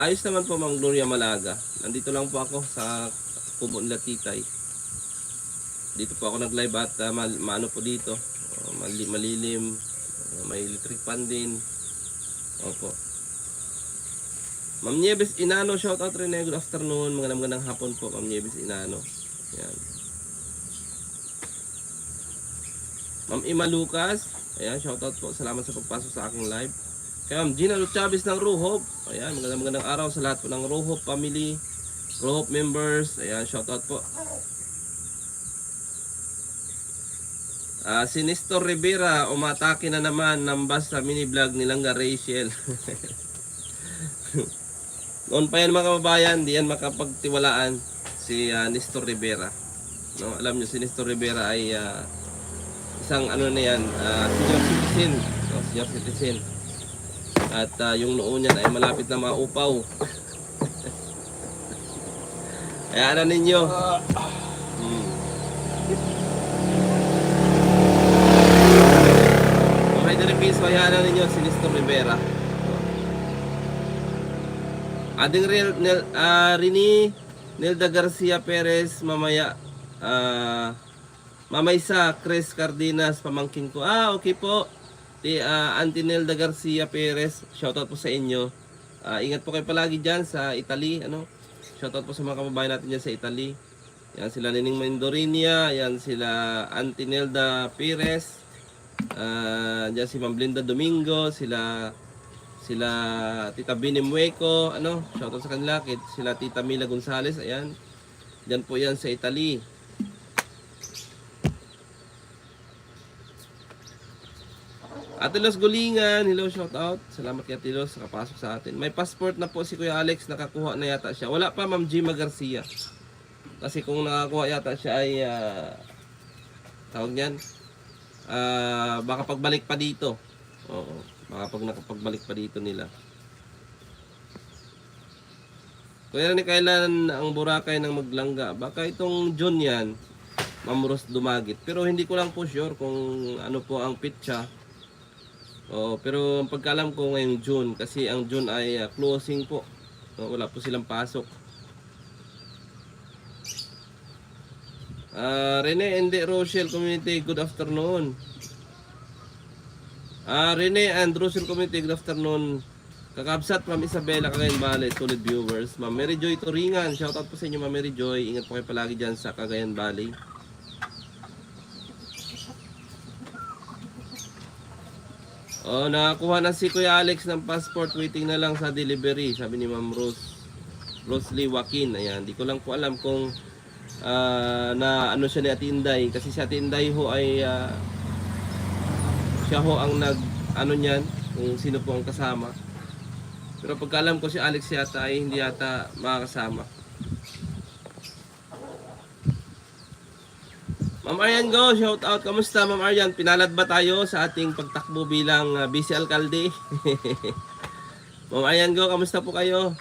Ayos naman po, Ma'am Gloria Malaga. Nandito lang po ako sa kubo nila Titay. Dito po ako nag-live at maano po dito. Malilim. May electric fan din. Opo. Ma'am Nieves Inano, shout out rin. Good afternoon. Magandang hapon po, Ma'am Nieves Inano. Yan. Ma'am Ima Lucas. Ayan, shout out po. Salamat sa pagpasok sa aking live. Kaya Ma'am Gina Chavez ng Rohob. Ayan, magandang araw sa lahat po ng Rohob family, Rohob members. Ayan, shout out po. Si Nestor Rivera, umatake na naman ng bus sa mini vlog nilang Rachel. Noon pa yan mga kababayan, di yan makapagtiwalaan si Nestor Rivera. No, alam niyo si Nestor Rivera ay isang ano na yan, senior citizen, no, senior citizen. At yung noo niyan ay malapit na maupaw. Kaya ano ninyo? Mamay na rin piso, kaya ano ninyo si Nestor Rivera. Ading Rini Nelda Garcia Perez, mamaya Mamaysa Chris Cardenas, pamangkin ko. Okay po. Auntie Nelda Garcia Perez, shoutout po sa inyo. Ingat po kayo palagi dyan sa Italy. Shoutout po sa mga kababayan natin dyan sa Italy. Yan sila Nining Mendorinia, yan sila Auntie Nelda Perez, dyan si Ma'am Blinda Domingo, sila Tita Bini Mueco, shoutout sa kanila, sila Tita Mila Gonzales, ayan. Diyan po yan sa Italy. Atilos Gulingan, hello, shoutout. Salamat kay Atilos sa kapasok sa atin. May passport na po si Kuya Alex, nakakuha na yata siya. Wala pa Ma'am Gima Garcia. Kasi kung nakakuha yata siya ay tawag niyan, baka pagbalik pa dito. Oo. Baka pag nakapagbalik pa dito nila. Kaya ni kailan ang Boracay ng Maglangga? Baka itong June yan, Ma'am Ros Dumagit. Pero hindi ko lang po sure kung ano po ang pitcha. Pero ang pagkaalam ko ngayong June, kasi ang June ay closing po. Wala po silang pasok. Rene and Rochelle Community, good afternoon. Rene and Rochelle Community, good afternoon. Kakabsat, Ma'am Isabela, Cagayan Valley, solid viewers. Ma'am Mary Joy Turingan, shoutout po sa inyo Ma'am Mary Joy. Ingat po kayo palagi dyan sa Cagayan Valley. Nakakuha na si Kuya Alex ng passport, waiting na lang sa delivery, sabi ni Ma'am Rosley Joaquin. Ayan, di ko lang po alam kung na ano siya ni Ate Inday, kasi si Ate Inday ho ay siya ho ang ano niyan, kung sino po ang kasama. Pero pagkaalam ko si Alex yata ay hindi yata makakasama. Ma'am Aryan Go, shout out. Kamusta Ma'am Aryan? Pinalad ba tayo sa ating pagtakbo bilang vice alkalde? Ma'am Aryan Go, kamusta po kayo?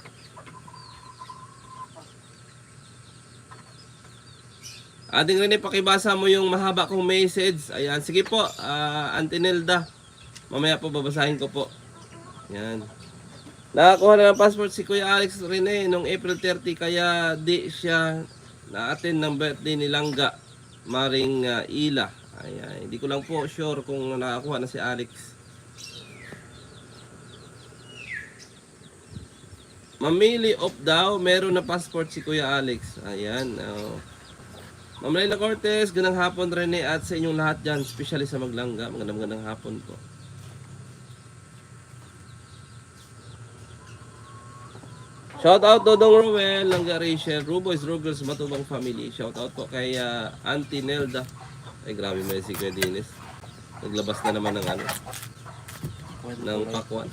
Ating rin pakibasa mo yung mahaba kong message. Ayan, sige po, Auntie Nelda. Mamaya po babasahin ko po. Yan. Nakakuha na ng passport si Kuya Alex Rene noong April 30, kaya di siya na-attend ng birthday ni Langga Maring Ila. Ayan, hindi ko lang po sure kung nakakuha na si Alex. Mamili of daw, meron na passport si Kuya Alex. Ayan. Ma'am Leila Cortez, ganang hapon Rene at sa inyong lahat dyan, especially sa Maglangga. Magandang hapon po. Shout out Dodong Ruel, Langga Rachel, Ruboys, Rugers, Matubang Family. Shout out po kay Auntie Nelda. Ay grabe may si Kuya Dennis. Naglabas na naman ng ng pakwan.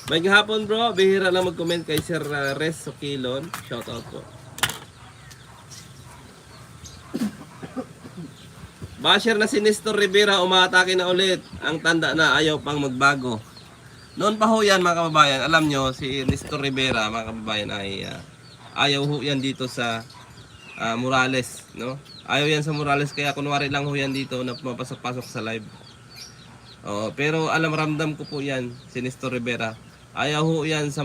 May hapon bro, bihira lang mag-comment kay Sir Res Sokilon. Shout out po. Basher na si Nestor Rivera, umatake na ulit. Ang tanda na, ayaw pang magbago. Noon pa ho yan mga kababayan, alam nyo si Nestor Rivera mga kababayan ay ayaw ho yan dito sa Morales, no? Ayaw yan sa Morales, kaya kunwari lang ho yan dito na pumapasok-pasok sa live. Pero alam, ramdam ko po yan si Nestor Rivera. Ayaw ho yan sa